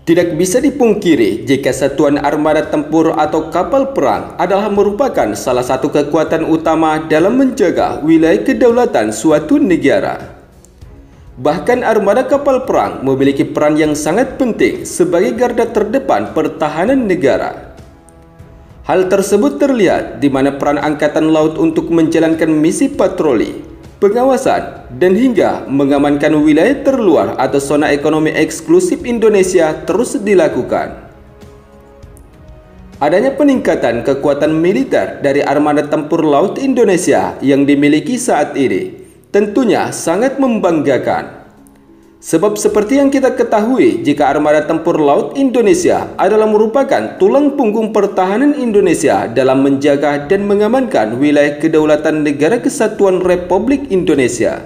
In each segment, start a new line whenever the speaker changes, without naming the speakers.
Tidak bisa dipungkiri jika satuan armada tempur atau kapal perang adalah merupakan salah satu kekuatan utama dalam menjaga wilayah kedaulatan suatu negara. Bahkan armada kapal perang memiliki peran yang sangat penting sebagai garda terdepan pertahanan negara. Hal tersebut terlihat di mana peran Angkatan Laut untuk menjalankan misi patroli, pengawasan, dan hingga mengamankan wilayah terluar atau zona ekonomi eksklusif Indonesia terus dilakukan. Adanya peningkatan kekuatan militer dari armada tempur laut Indonesia yang dimiliki saat ini tentunya sangat membanggakan. Sebab seperti yang kita ketahui, jika armada tempur laut Indonesia adalah merupakan tulang punggung pertahanan Indonesia dalam menjaga dan mengamankan wilayah kedaulatan Negara Kesatuan Republik Indonesia.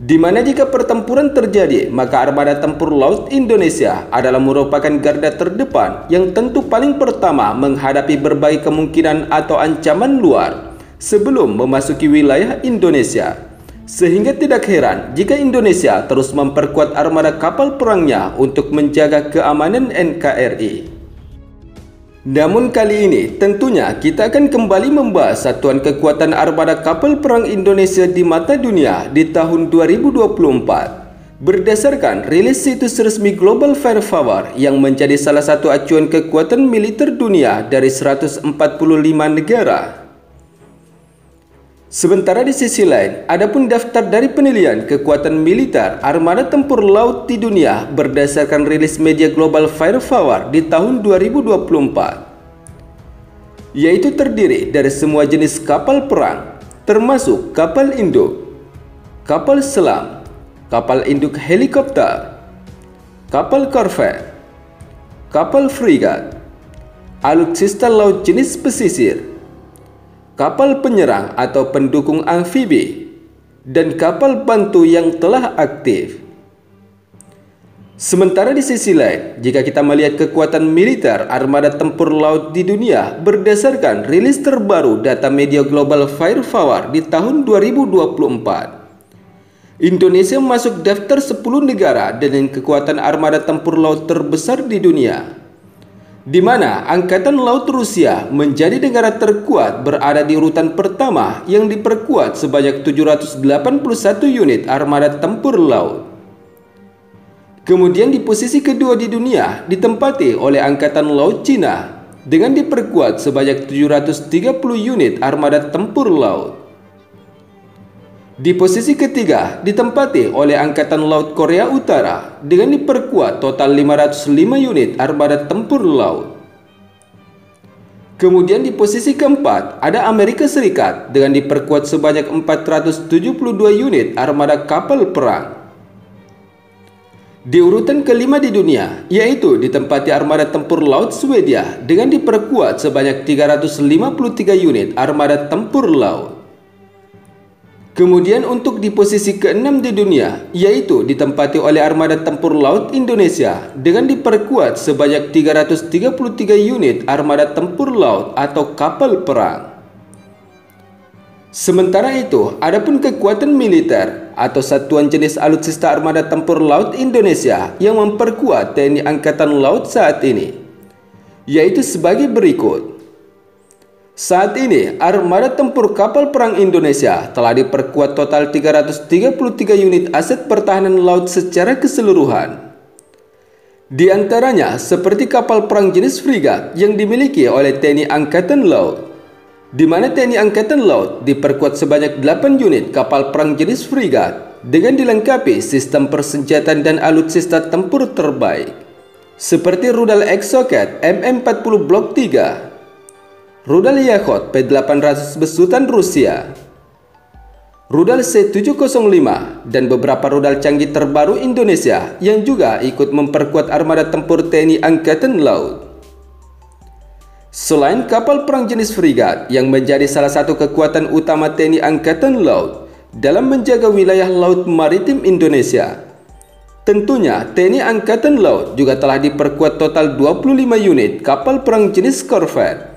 Di mana jika pertempuran terjadi, maka armada tempur laut Indonesia adalah merupakan garda terdepan yang tentu paling pertama menghadapi berbagai kemungkinan atau ancaman luar sebelum memasuki wilayah Indonesia. Sehingga tidak heran jika Indonesia terus memperkuat armada kapal perangnya untuk menjaga keamanan NKRI. Namun kali ini tentunya kita akan kembali membahas satuan kekuatan armada kapal perang Indonesia di mata dunia di tahun 2024 berdasarkan rilis situs resmi Global Firepower yang menjadi salah satu acuan kekuatan militer dunia dari 145 negara. Sementara di sisi lain, adapun daftar dari penilaian kekuatan militer armada tempur laut di dunia berdasarkan rilis media Global Firepower di tahun 2024, yaitu terdiri dari semua jenis kapal perang, termasuk kapal induk, kapal selam, kapal induk helikopter, kapal korvet, kapal frigat, alutsista laut jenis pesisir, kapal penyerang atau pendukung amfibi, dan kapal bantu yang telah aktif. Sementara di sisi lain, jika kita melihat kekuatan militer armada tempur laut di dunia berdasarkan rilis terbaru data media Global Firepower di tahun 2024, Indonesia masuk daftar 10 negara dengan kekuatan armada tempur laut terbesar di dunia, di mana Angkatan Laut Rusia menjadi negara terkuat berada di urutan pertama yang diperkuat sebanyak 781 unit armada tempur laut. Kemudian di posisi kedua di dunia ditempati oleh Angkatan Laut Cina dengan diperkuat sebanyak 730 unit armada tempur laut. Di posisi ketiga ditempati oleh Angkatan Laut Korea Utara dengan diperkuat total 505 unit armada tempur laut. Kemudian di posisi keempat ada Amerika Serikat dengan diperkuat sebanyak 472 unit armada kapal perang. Di urutan kelima di dunia yaitu ditempati armada tempur laut Swedia dengan diperkuat sebanyak 353 unit armada tempur laut. Kemudian untuk di posisi ke-6 di dunia yaitu ditempati oleh armada tempur laut Indonesia dengan diperkuat sebanyak 333 unit armada tempur laut atau kapal perang. Sementara itu, adapun kekuatan militer atau satuan jenis alutsista armada tempur laut Indonesia yang memperkuat TNI Angkatan Laut saat ini yaitu sebagai berikut. Saat ini, armada tempur kapal perang Indonesia telah diperkuat total 333 unit aset pertahanan laut secara keseluruhan. Di antaranya seperti kapal perang jenis frigat yang dimiliki oleh TNI Angkatan Laut, di mana TNI Angkatan Laut diperkuat sebanyak 8 unit kapal perang jenis frigat dengan dilengkapi sistem persenjataan dan alutsista tempur terbaik, seperti rudal Exocet MM40 Blok 3, rudal Yakhot P-800 besutan Rusia, rudal C-705, dan beberapa rudal canggih terbaru Indonesia yang juga ikut memperkuat armada tempur TNI Angkatan Laut. Selain kapal perang jenis frigat yang menjadi salah satu kekuatan utama TNI Angkatan Laut dalam menjaga wilayah laut maritim Indonesia, tentunya TNI Angkatan Laut juga telah diperkuat total 25 unit kapal perang jenis korvet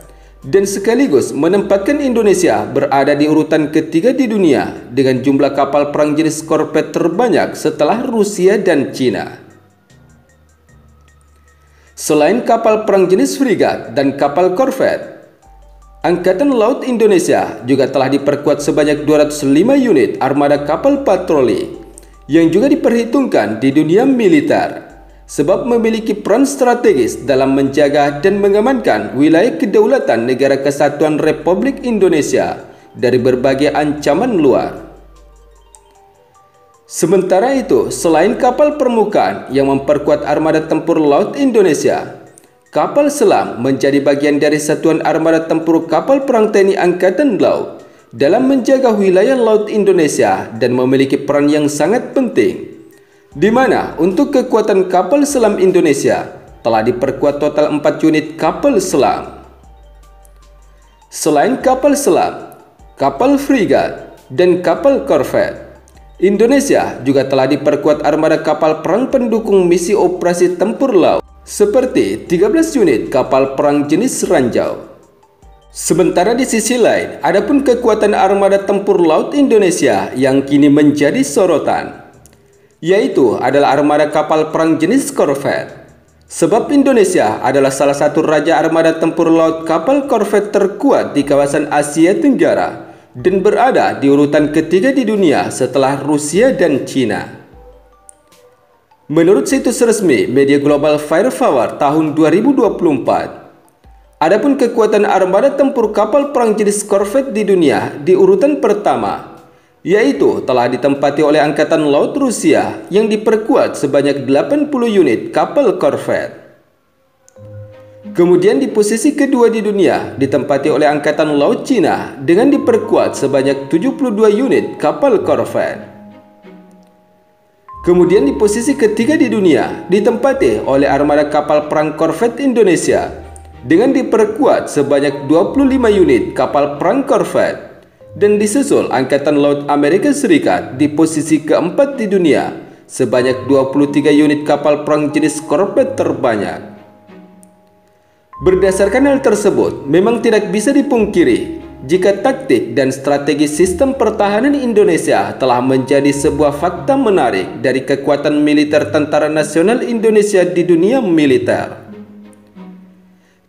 dan sekaligus menempatkan Indonesia berada di urutan ketiga di dunia dengan jumlah kapal perang jenis korvet terbanyak setelah Rusia dan Cina. Selain kapal perang jenis frigat dan kapal korvet, Angkatan Laut Indonesia juga telah diperkuat sebanyak 205 unit armada kapal patroli yang juga diperhitungkan di dunia militer, sebab memiliki peran strategis dalam menjaga dan mengamankan wilayah kedaulatan Negara Kesatuan Republik Indonesia dari berbagai ancaman luar. Sementara itu, selain kapal permukaan yang memperkuat armada tempur laut Indonesia, kapal selam menjadi bagian dari Satuan Armada Tempur Kapal Perang TNI Angkatan Laut dalam menjaga wilayah laut Indonesia dan memiliki peran yang sangat penting, di mana untuk kekuatan kapal selam Indonesia telah diperkuat total 4 unit kapal selam. Selain kapal selam, kapal frigat, dan kapal korvet, Indonesia juga telah diperkuat armada kapal perang pendukung misi operasi tempur laut seperti 13 unit kapal perang jenis ranjau. Sementara di sisi lain, adapun kekuatan armada tempur laut Indonesia yang kini menjadi sorotan, yaitu adalah armada kapal perang jenis korvet. Sebab Indonesia adalah salah satu raja armada tempur laut kapal korvet terkuat di kawasan Asia Tenggara dan berada di urutan ketiga di dunia setelah Rusia dan Cina. Menurut situs resmi media global Firepower tahun 2024, adapun kekuatan armada tempur kapal perang jenis korvet di dunia di urutan pertama, yaitu telah ditempati oleh Angkatan Laut Rusia yang diperkuat sebanyak 80 unit kapal korvet. Kemudian di posisi kedua di dunia ditempati oleh Angkatan Laut Cina dengan diperkuat sebanyak 72 unit kapal korvet. Kemudian di posisi ketiga di dunia ditempati oleh armada kapal perang korvet Indonesia dengan diperkuat sebanyak 25 unit kapal perang korvet, dan disusul Angkatan Laut Amerika Serikat di posisi keempat di dunia sebanyak 23 unit kapal perang jenis korvet terbanyak. Berdasarkan hal tersebut, memang tidak bisa dipungkiri jika taktik dan strategi sistem pertahanan Indonesia telah menjadi sebuah fakta menarik dari kekuatan militer Tentara Nasional Indonesia di dunia militer.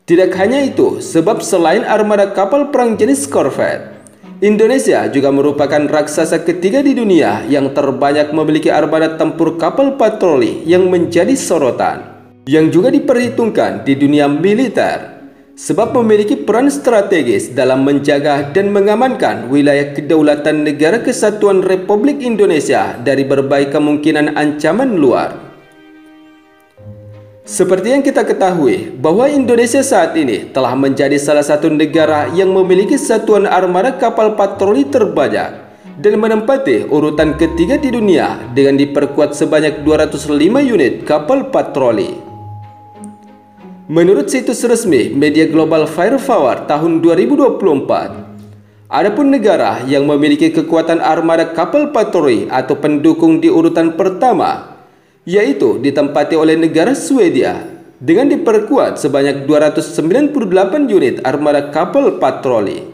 Tidak hanya itu, sebab selain armada kapal perang jenis korvet, Indonesia juga merupakan raksasa ketiga di dunia yang terbanyak memiliki armada tempur kapal patroli yang menjadi sorotan, yang juga diperhitungkan di dunia militer, sebab memiliki peran strategis dalam menjaga dan mengamankan wilayah kedaulatan Negara Kesatuan Republik Indonesia dari berbagai kemungkinan ancaman luar. Seperti yang kita ketahui bahwa Indonesia saat ini telah menjadi salah satu negara yang memiliki satuan armada kapal patroli terbanyak dan menempati urutan ketiga di dunia dengan diperkuat sebanyak 205 unit kapal patroli. Menurut situs resmi media global Firepower tahun 2024, adapun negara yang memiliki kekuatan armada kapal patroli atau pendukung di urutan pertama, yaitu ditempati oleh negara Swedia dengan diperkuat sebanyak 298 unit armada kapal patroli.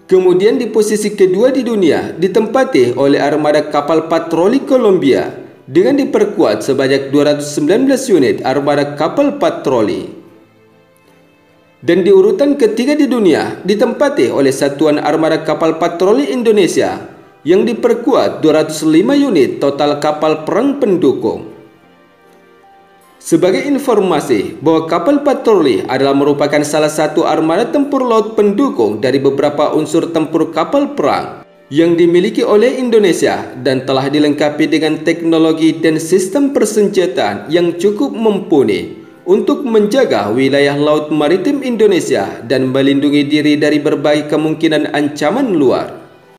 Kemudian di posisi kedua di dunia ditempati oleh armada kapal patroli Kolombia dengan diperkuat sebanyak 219 unit armada kapal patroli. Dan di urutan ketiga di dunia ditempati oleh Satuan Armada Kapal Patroli Indonesia yang diperkuat 205 unit total kapal perang pendukung. Sebagai informasi bahwa kapal patroli adalah merupakan salah satu armada tempur laut pendukung dari beberapa unsur tempur kapal perang yang dimiliki oleh Indonesia dan telah dilengkapi dengan teknologi dan sistem persenjataan yang cukup mumpuni untuk menjaga wilayah laut maritim Indonesia dan melindungi diri dari berbagai kemungkinan ancaman luar.